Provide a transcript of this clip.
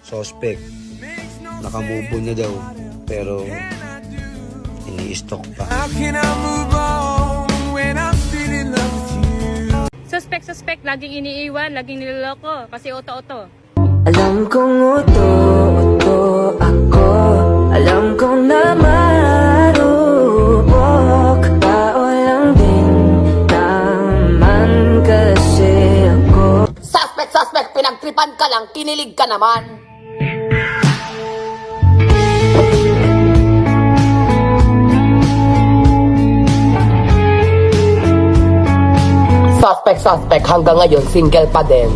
suspect. Nakamove on na daw, pero ini-stalk pa. Suspect, laging iniiwan, laging niloloko, kasi oto-oto. Alam kong uto ako, alam kong namarupok, tao lang din naman kasi ako. Suspect, pinagtripan ka lang, kinilig ka naman. Suspect, hanggang ngayon single pa din.